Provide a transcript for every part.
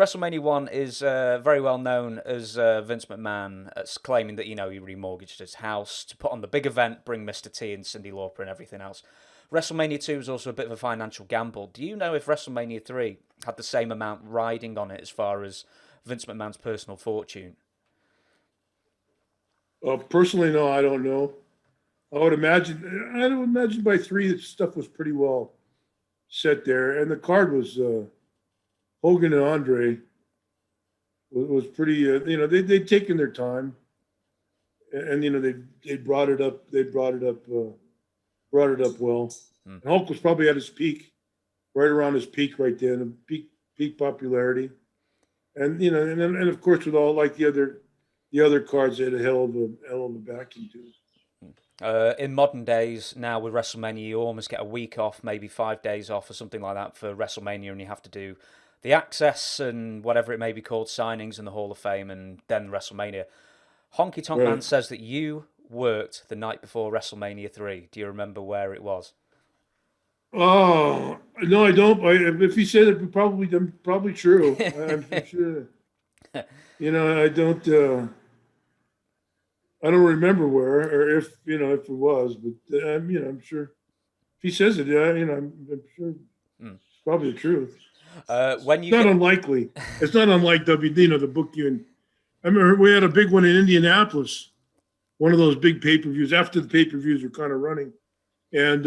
WrestleMania 1 is very well known as Vince McMahon claiming that, he remortgaged his house to put on the big event, bring Mr. T and Cyndi Lauper and everything else. WrestleMania 2 is also a bit of a financial gamble. Do you know if WrestleMania 3 had the same amount riding on it as far as Vince McMahon's personal fortune? Personally, no, I don't know. I would imagine by 3 that stuff was pretty well set there, and the card was Hogan and Andre was pretty. They'd taken their time, and they brought it up. They brought it up well. And Hulk was probably at his peak, right around his peak right then, peak popularity, and and of course with all like the other cards, they had a hell of a backing too. In modern days, now with WrestleMania, you almost get a week off, maybe 5 days off or something like that for WrestleMania, and you have to do the Access and whatever it may be called, signings in the Hall of Fame, and then WrestleMania. Honky Tonk Man says that you worked the night before WrestleMania 3. Do you remember where it was? Oh, no, I don't. If he said it, probably true. I'm sure. I don't remember where or if it was, but I'm sure if he says it, I'm sure it's probably the truth. Not unlikely. It's not unlike the book you and I remember we had a big one in Indianapolis, one of those big pay-per-views after the pay-per-views were kind of running, and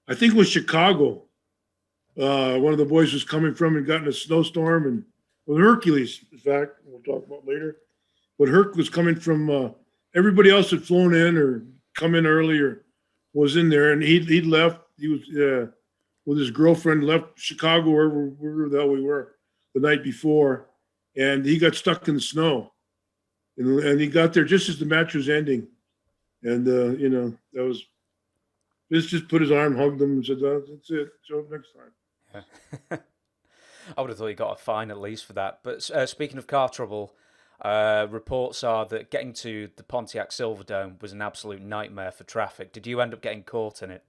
I think it was Chicago. One of the boys was coming from and got in a snowstorm, and Hercules, in fact, we'll talk about later. But Herc was coming from everybody else had flown in or come in early or was in there, and he'd left. He was with his girlfriend, left Chicago, wherever the hell we were, the night before, and he got stuck in the snow, and he got there just as the match was ending, and that was. Vince just put his arm, hugged him, and said, "Oh, that's it. Show up next time." Yeah. I would have thought he got a fine at least for that. But speaking of car trouble, reports are that getting to the Pontiac Silverdome was an absolute nightmare for traffic. Did you end up getting caught in it?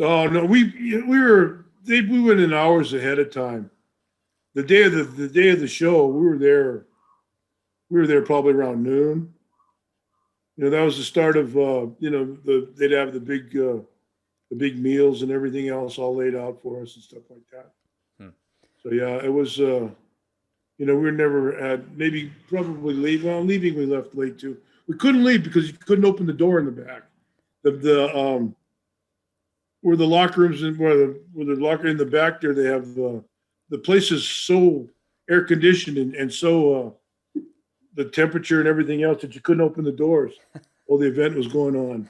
Oh no, we went in hours ahead of time. The day of the show, we were there. We were there probably around noon. That was the start of they'd have the big meals and everything else all laid out for us and stuff like that. So yeah, it was. We were never at probably leaving we left late too. We couldn't leave because you couldn't open the door in the back. The where the locker rooms and where the locker in the back there, they have the place is so air conditioned and so the temperature and everything else that you couldn't open the doors while the event was going on.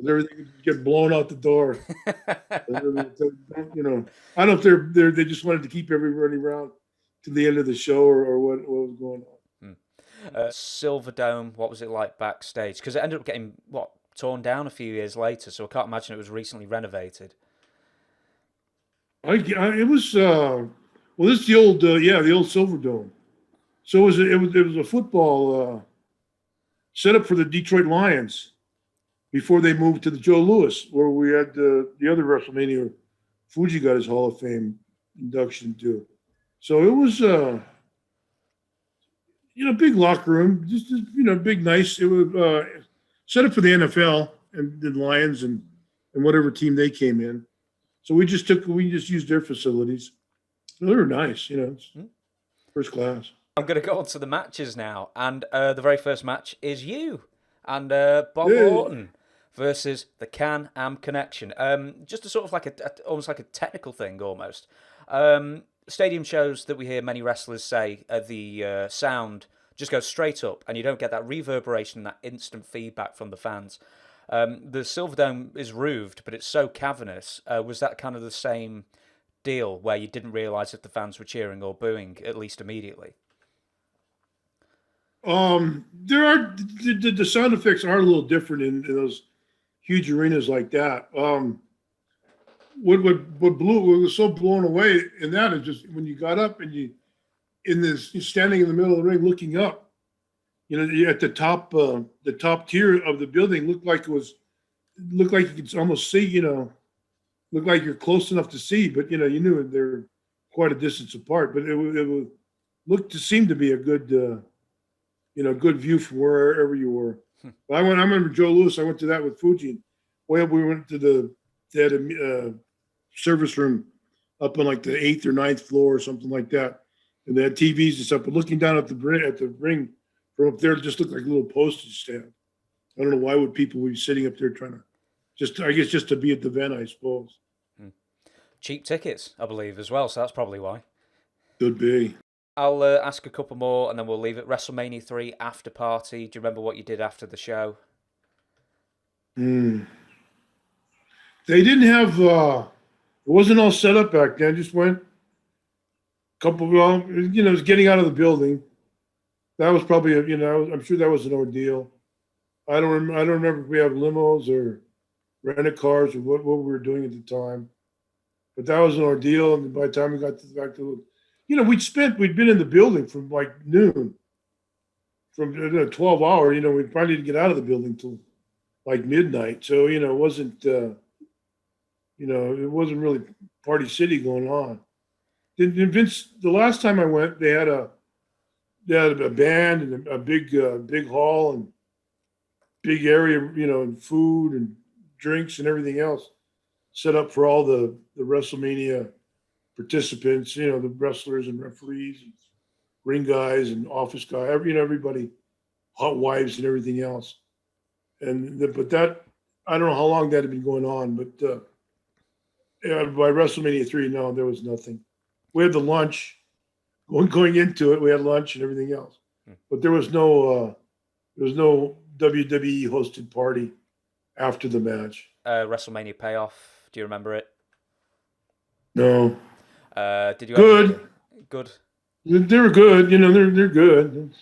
Everything would get blown out the door. I don't know if they just wanted to keep everybody around to the end of the show or what was going on. Silverdome, what was it like backstage? Because it ended up getting torn down a few years later, so I can't imagine it was recently renovated. It was this is the old the old Silverdome. So it was a football setup for the Detroit Lions before they moved to the Joe Louis, where we had the other WrestleMania where Fuji got his Hall of Fame induction too. So it was big locker room, just big nice. It was set up for the NFL and the Lions and whatever team they came in. So we just used their facilities. They were nice, first class. I'm going to go on to the matches now, and the very first match is you and Bob Orton versus the Can-Am Connection. Just a sort of almost like a technical thing, almost. Stadium shows that we hear many wrestlers say the sound just goes straight up, and you don't get that reverberation, that instant feedback from the fans. The Silverdome is roofed, but it's so cavernous. Was that kind of the same deal where you didn't realise if the fans were cheering or booing, at least immediately? There are the sound effects are a little different in those huge arenas like that. What was so blown away in that is just when you got up and you're standing in the middle of the ring looking up, you're at the top tier of the building looked like you could almost see, looked like you're close enough to see, but you knew they're quite a distance apart. But it looked to seem to be a good, good view from wherever you were. I remember Joe Louis. I went to that with Fuji. We went to they had a service room up on like the 8th or 9th floor or something like that, and they had TVs and stuff. But looking down at the ring from up there, it just looked like a little postage stamp. I don't know why would people be sitting up there trying to just to be at the event, I suppose. Cheap tickets, I believe, as well, so that's probably why. Could be. I'll ask a couple more and then we'll leave it. WrestleMania 3 after party. Do you remember what you did after the show? They didn't have, it wasn't all set up back then. Just went it was getting out of the building. That was probably, I'm sure that was an ordeal. I don't remember if we have limos or rented cars or what we were doing at the time. But that was an ordeal. And by the time we got back to, we'd been in the building from like noon, from 12 hours. We probably didn't get out of the building till like midnight. So, it wasn't, it wasn't really Party City going on. Vince, the last time I went, they had a band and a big hall and big area, and food and drinks and everything else set up for all the WrestleMania participants, the wrestlers and referees, and ring guys and office guys, everybody, hot wives and everything else. But that, I don't know how long that had been going on, but by WrestleMania 3, no, there was nothing. We had the lunch going into it. We had lunch and everything else, but there was no WWE hosted party after the match. WrestleMania payoff. Do you remember it? No. Did you? Good. Good. They were good. They're good.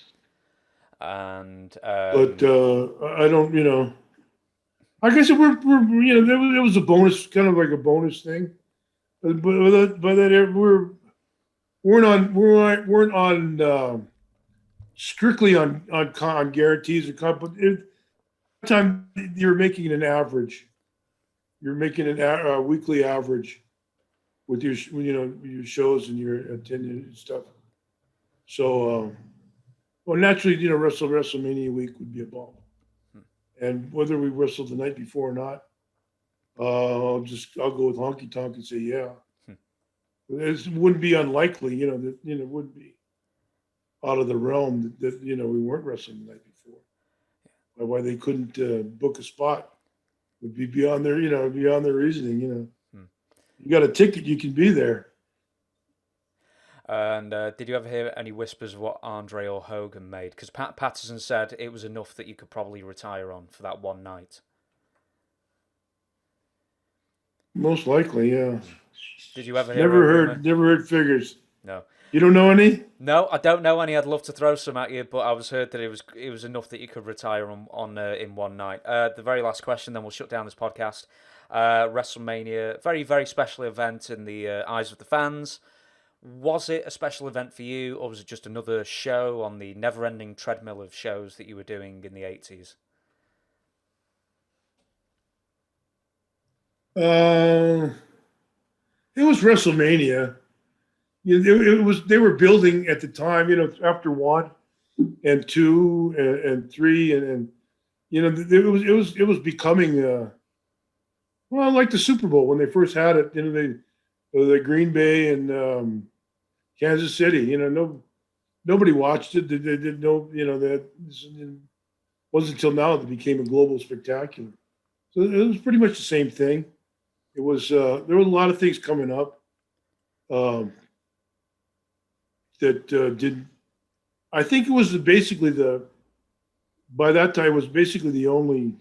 And but I don't. Like I said, we're it was a bonus, kind of like a bonus thing. But that weren't on strictly on guarantees or but time you're making an average. You're making a weekly average with your your shows and your attendance and stuff. So naturally, WrestleMania week would be a ball. And whether we wrestled the night before or not, I'll go with honky tonk and say yeah. It wouldn't be unlikely, that it wouldn't be out of the realm that we weren't wrestling the night before. Why they couldn't book a spot would be beyond their reasoning. You got a ticket, you can be there. And did you ever hear any whispers of what Andre or Hogan made? Because Pat Patterson said it was enough that you could probably retire on for that one night. Most likely, yeah. Did you ever hear? Never heard figures. No. You don't know any? No, I don't know any. I'd love to throw some at you, but I was heard that it was enough that you could retire on in one night. The very last question, then we'll shut down this podcast. WrestleMania, very, very special event in the eyes of the fans. Was it a special event for you, or was it just another show on the never-ending treadmill of shows that you were doing in the 80s? It was WrestleMania. It was. They were building at the time. After 1 and 2 and 3 and it was becoming like the Super Bowl when they first had it. The Green Bay and Kansas City. Nobody watched it. They didn't know. That it wasn't until now that it became a global spectacular. So it was pretty much the same thing. It was. There were a lot of things coming up. That did. I think it was basically by that time it was basically the only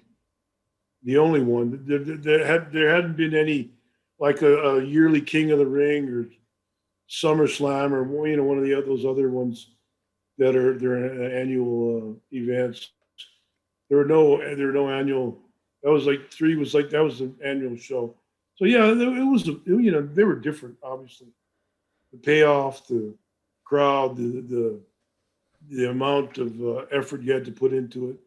one. There hadn't been any like a yearly King of the Ring or SummerSlam or one of those other ones that are they're annual events. There were no annual. That was like 3 was like that was an annual show. So yeah, it was they were different obviously. The payoff, the crowd, the amount of effort you had to put into it.